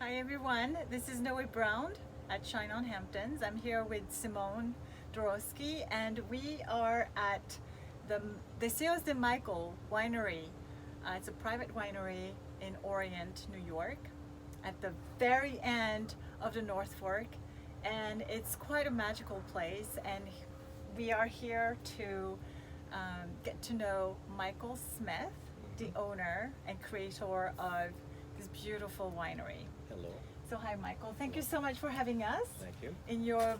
Hi everyone, this is Noe Brown at Shine on Hamptons. I'm here with Simone Dorosky and we are at the Deseo de Michael Winery. It's a private winery in Orient, New York, at the very end of the North Fork, and it's quite a magical place, and we are here to get to know Michael Smith, the owner and creator of this beautiful winery. Hello. So hi Michael, thank you so much for having us Thank you. in your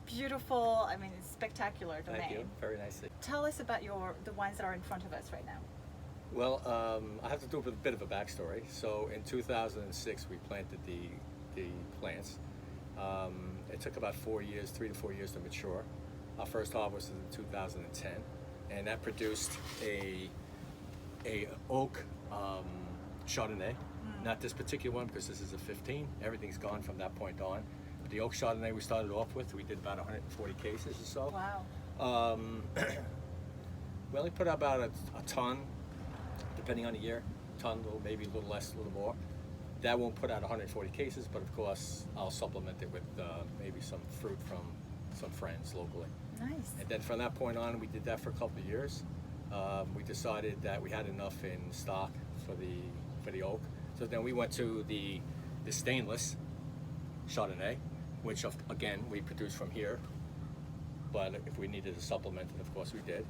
beautiful, it's spectacular domain. Thank you. Very nicely. Tell us about the wines that are in front of us right now. Well, I have to do a bit of a backstory. So in 2006, we planted the plants. It took about 4 years, 3 to 4 years to mature. Our first harvest was in 2010, and that produced a oak Chardonnay. Not this particular one because this is a 15. Everything's gone from that point on. But the oak Chardonnay we started off with, we did about 140 cases or so. Wow. We only put out about a ton, depending on the year. Ton, maybe a little less, a little more. That won't put out 140 cases, but of course I'll supplement it with maybe some fruit from some friends locally. Nice. And then from that point on, we did that for a couple of years. We decided that we had enough in stock for the oak. So then we went to the stainless Chardonnay, which again we produced from here. But if we needed to supplement it, of course we did.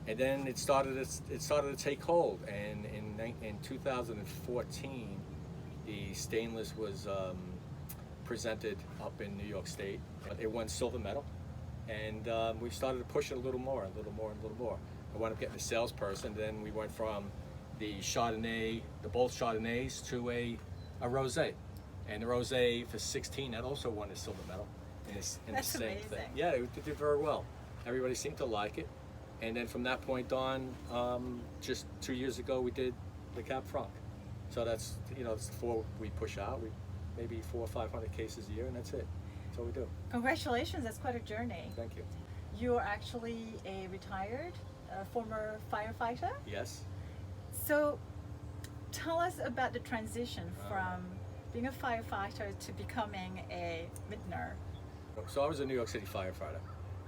And then it started to take hold. And in 2014, the stainless was presented up in New York State. It won silver medal, and we started to push it a little more. I wound up getting a salesperson. Then we went from the Chardonnay, the bold Chardonnays, to a rosé, and the rosé for 16 that also won a silver medal. In That's the same amazing. thing. Yeah, it did very well. Everybody seemed to like it, and then from that point on, just 2 years ago, we did the Cab Franc. So that's it's the four we push out. We maybe 400 or 500 cases a year, and that's it. That's all we do. Congratulations, that's quite a journey. Thank you. You are actually a retired former firefighter. Yes. So tell us about the transition from being a firefighter to becoming a vintner. So I was a New York City firefighter,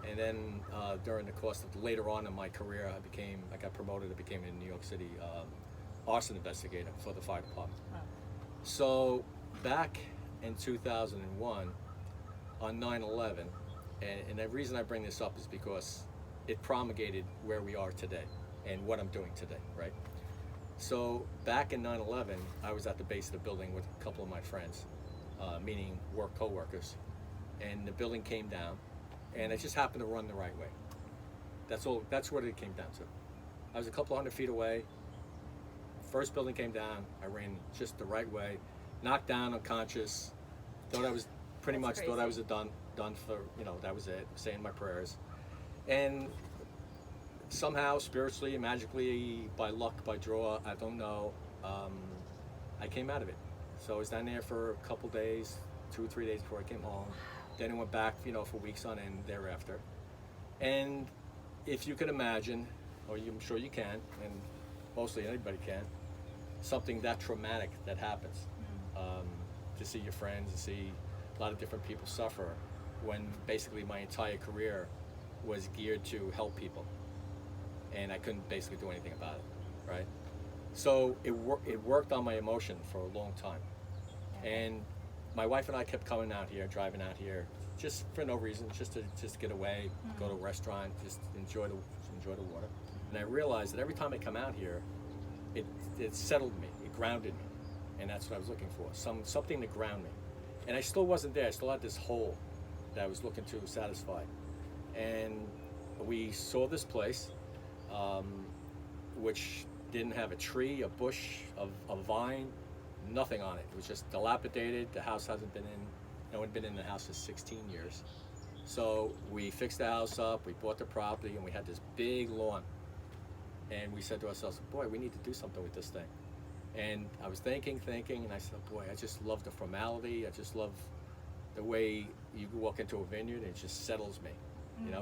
and then during the course of later on in my career, I got promoted. I became a New York City arson investigator for the fire department. Wow. So back in 2001, on 9/11, and the reason I bring this up is because it promulgated where we are today and what I'm doing today, right? So back in 9/11, I was at the base of the building with a couple of my friends, meaning work co-workers, and the building came down, and I just happened to run the right way. That's all. That's what it came down to. I was a couple hundred feet away. First building came down. I ran just the right way, knocked down, unconscious. Thought I was pretty That's much thought I was crazy. done for that was it. Saying my prayers, and somehow spiritually, magically, by luck, by draw, I don't know, I came out of it. So I was down there for a couple days, 2 or 3 days before I came home. Then I went back, for weeks on end thereafter. And if you could imagine, or I'm sure you can, and mostly anybody can, something that traumatic that happens, to see your friends, to see a lot of different people suffer, when basically my entire career was geared to help people, and I couldn't basically do anything about it, right? So it worked on my emotion for a long time, and my wife and I kept coming out here, driving out here, just for no reason, just to get away, go to a restaurant, just enjoy the water. And I realized that every time I come out here, it settled me, it grounded me, and that's what I was looking for, something to ground me. And I still wasn't there. I still had this hole that I was looking to satisfy. And we saw this place, which didn't have a tree, a bush, a vine, nothing on it. It was just dilapidated. The house hasn't been in, no one had been in the house for 16 years. So we fixed the house up, we bought the property, and we had this big lawn. And we said to ourselves, boy, we need to do something with this thing. And I was thinking, and I said, boy, I just love the formality. I just love the way you walk into a vineyard and it just settles me.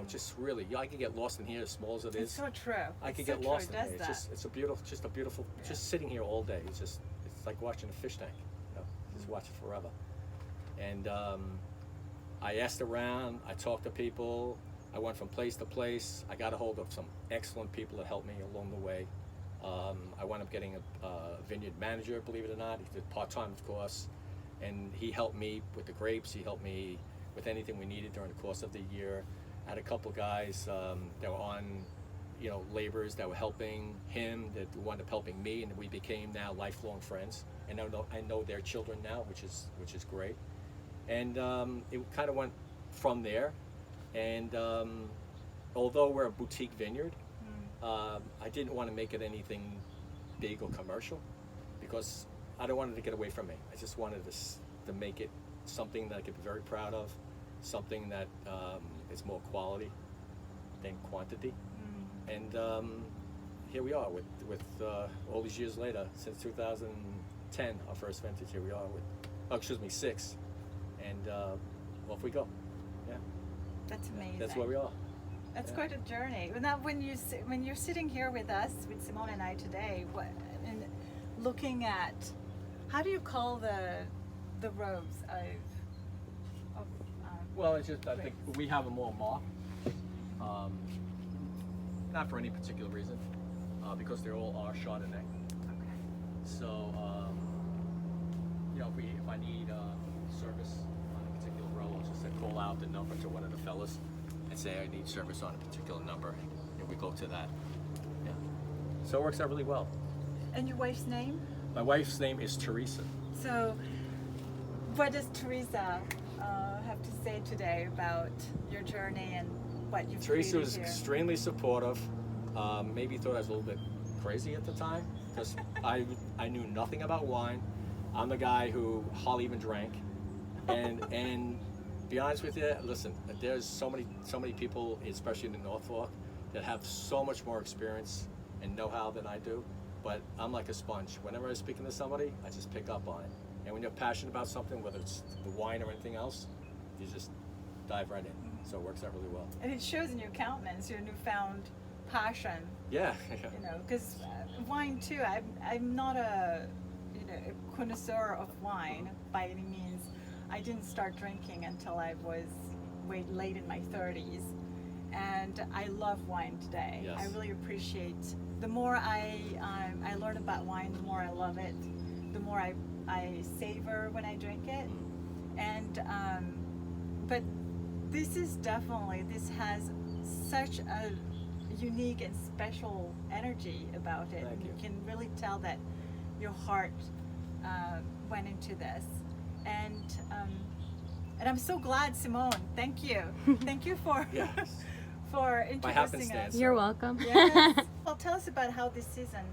Just really, I can get lost in here, as small as it is. It's so true. I can It's so get true. lost It in does here. It's a beautiful, just sitting here all day. It's like watching a fish tank. Just watch it forever. And I asked around. I talked to people. I went from place to place. I got a hold of some excellent people that helped me along the way. I wound up getting a vineyard manager, believe it or not. He did part-time, of course, and he helped me with the grapes. He helped me with anything we needed during the course of the year. I had a couple guys that were on, labors that were helping him, that wound up helping me, and we became now lifelong friends. And I know their children now, which is great. And it kind of went from there. And although we're a boutique vineyard, I didn't want to make it anything big or commercial because I don't want it to get away from me. I just wanted to make it something that I could be very proud of, something that is more quality than quantity. And here we are with all these years later, since 2010, our first vintage. Here we are with, 6, and off we go. Yeah, that's amazing. That's where we are. That's quite a journey. Now, when you're sitting here with us, with Simone and I today, and looking at, how do you call the rows of well, it's just I think we have them all marked, not for any particular reason, because they all are Chardonnay. Okay. So, if I need service on a particular row, I'll just call out the number to one of the fellas and say I need service on a particular number, and we go to that. Yeah. So it works out really well. And your wife's name? My wife's name is Teresa. So, what does Teresa have to say today about your journey and what you've Teresa was here? extremely supportive. Maybe thought I was a little bit crazy at the time because I knew nothing about wine. I'm the guy who hardly even drank, and be honest with you, listen, there's so many people, especially in the North Fork, that have so much more experience and know-how than I do. But I'm like a sponge. Whenever I'm speaking to somebody, I just pick up on it. And when you're passionate about something, whether it's the wine or anything else, you just dive right in. So it works out really well. And it shows in your countenance, your newfound passion. Yeah. Because wine too. I'm not a connoisseur of wine by any means. I didn't start drinking until I was late in my 30s, and I love wine today. Yes. I really appreciate. The more I learn about wine, the more I love it. The more I savor when I drink it, and but this has such a unique and special energy about it. Thank you. You can really tell that your heart went into this, and I'm so glad, Simone. Thank you, thank you for Yes. for introducing happenstance. us. You're welcome. Yes. Well, tell us about how this season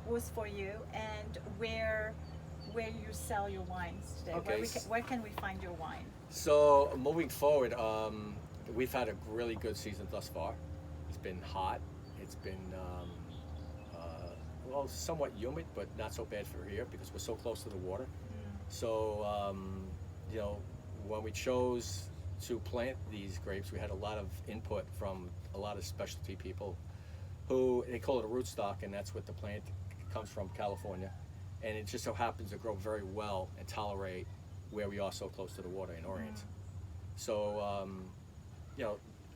was for you and where you sell your wines today. Okay. Where can we find your wine? So moving forward, we've had a really good season thus far. It's been hot. It's been somewhat humid, but not so bad for here because we're so close to the water. So when we chose to plant these grapes, we had a lot of input from a lot of specialty people who, they call it a rootstock, and that's what the plant comes from, California. And it just so happens to grow very well and tolerate where we are so close to the water in Orient. So,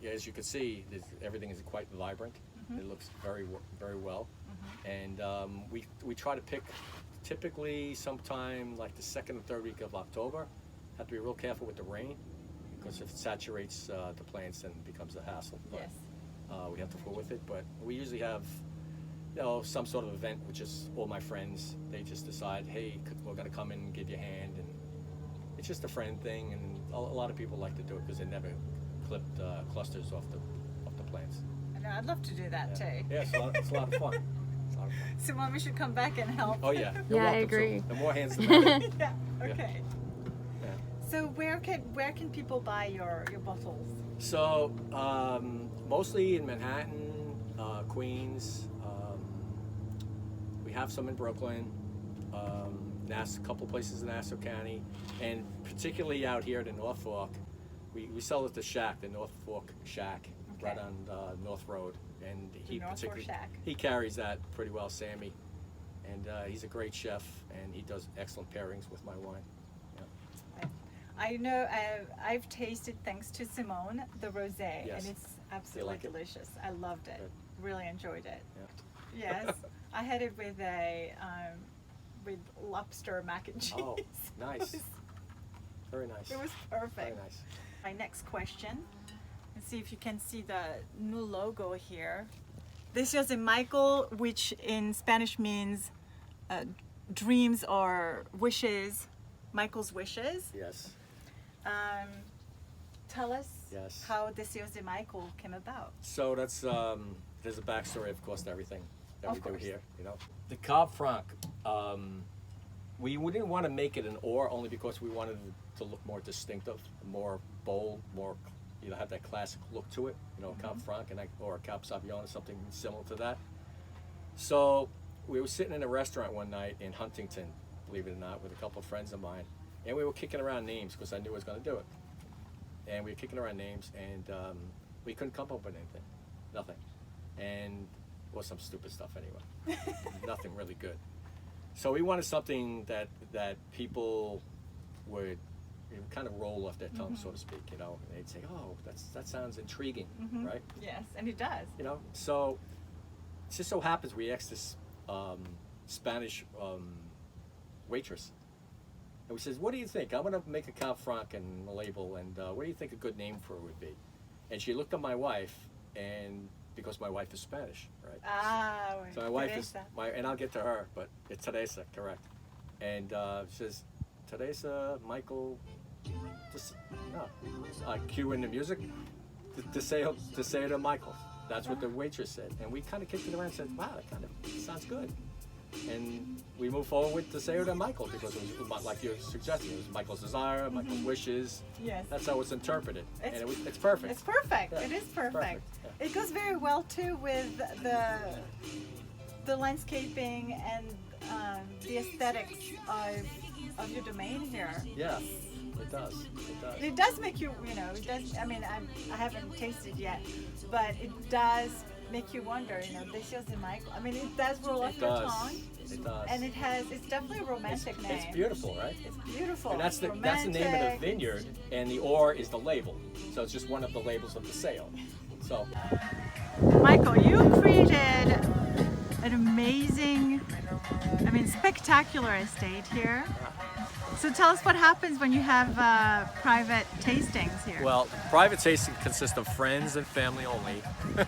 as you can see, everything is quite vibrant. It looks very, very well. And we try to pick typically sometime like the second or third week of October. Have to be real careful with the rain because if it saturates the plants, then it becomes a hassle. But, Yes. we have to fool with it, but we usually have some sort of event, which is all my friends. They just decide, hey, we're going to come in and give you a hand, and it's just a friend thing. And a lot of people like to do it because they never clipped clusters off the plants. I know, I'd love to do that too. Yeah, it's a lot of fun. It's a lot of fun. Simone, we should come back and help. Oh yeah. Yeah, I welcome. agree. So the more hands, the better. Yeah. Okay. Yeah. So where can people buy your bottles? So mostly in Manhattan, Queens. We have some in Brooklyn, a couple places in Nassau County, and particularly out here at the North Fork. We sell at the Shack, the North Fork Shack, Okay. right on North Road, and The North Fork Shack. he carries that pretty well, Sammy, and he's a great chef, and he does excellent pairings with my wine. I know I've tasted, thanks to Simone, the rosé, Yes. and it's absolutely like it? delicious. I loved it. Good. Really enjoyed it. Yeah. Yes, I had it with with lobster mac and cheese. Oh, nice. Very nice. It was perfect. Very nice. My next question. Let's see if you can see the new logo here. Deseo de Michael, which in Spanish means dreams or wishes. Michael's wishes. Yes. Tell us Yes. how Deseo de Michael came about. So that's there's a backstory, of course, to everything that Of we do course. here. You know, the Cab Franc. We didn't want to make it an or only because we wanted it to look more distinctive, more bold, more have that classic look to it. You know, Cab Franc or a Cab Sauvignon or something similar to that. So we were sitting in a restaurant one night in Huntington, believe it or not, with a couple of friends of mine, and we were kicking around names because I knew I was going to do it. And we were kicking around names, and we couldn't come up with anything, nothing, and well, some stupid stuff anyway, nothing really good. So we wanted something that people would kind of roll off their tongue, so to speak. You know, and they'd say, "Oh, that sounds intriguing," right? Yes, and it does. You know, so it just so happens we asked this Spanish waitress. And we says, "What do you think? I'm gonna make a Cab Franc and a label, and what do you think a good name for it would be?" And she looked at my wife, and because my wife is Spanish, right? Ah, So my wife Teresa. is and I'll get to her, but it's Teresa, correct? And she says, "Teresa, Michael, cue in the music, Deseo to Michael." That's what the waitress said, and we kind of kicked it around and said, "Wow, that kind of sounds good." And we moved forward with Deseo to Michael because it was like you suggested. It was Michael's desire, Michael's wishes. Yes. That's how it's interpreted, and it's perfect. It's perfect. Yeah, It is it's perfect. yeah. It goes very well too with the landscaping and the aesthetics of your domain here. Yeah, it does. It does. It does make you, it does. I mean, I haven't tasted yet, but it does make you wonder. Deseo de Michael. I mean, it does roll off your tongue. It does. And it's definitely a romantic name. It's beautiful, right? It's beautiful. And that's the romantic. name of the vineyard, and the or is the label. So it's just one of the labels of the sale. So Michael, you created an amazing, spectacular estate here. So tell us what happens when you have private tastings here. well, private tasting consists of friends and family only.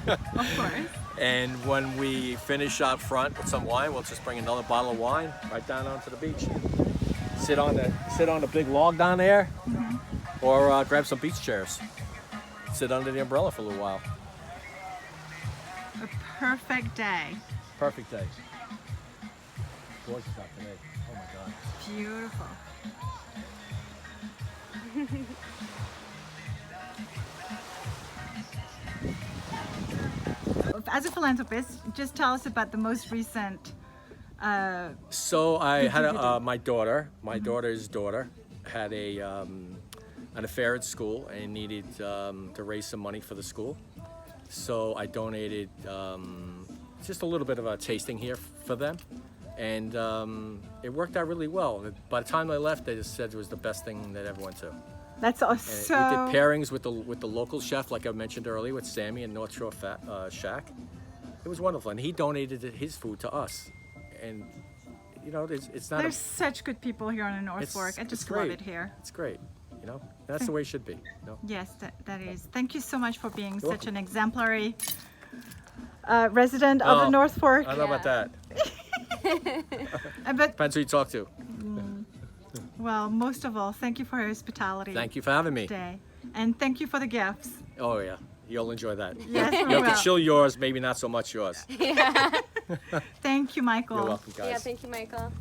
Of course. And when we finish out front with some wine, we'll just bring another bottle of wine right down onto the beach. Sit on the big log down there, or grab some beach chairs. Sit under the umbrella for a little while. A perfect day. Perfect day. Gorgeous out today. Oh my God. Beautiful. As a philanthropist, just tell us about the most recent. So I had Contributed. my daughter. My daughter's daughter had an affair at school and needed to raise some money for the school. So I donated just a little bit of a tasting here for them, and it worked out really well. By the time I left, they just said it was the best thing that ever went to. That's And also. we did pairings with the local chef, like I mentioned earlier, with Sammy in North Shore Shack. It was wonderful, and he donated his food to us. And it's not. There's such good people here on the North It's- Fork. I it's just love great. it here. It's great. That's the way it should be. Yes, that is. Thank you so much for being You're such welcome. an exemplary resident of the Oh, North Fork. I don't know about that. But Depends who you talk to. well, most of all, thank you for your hospitality Thank you for having me. today, and thank you for the gifts. Oh yeah, you'll enjoy that. Yes, we You have will. to chill yours, maybe not so much yours. Thank you, Michael. You're welcome, guys. Yeah, thank you, Michael.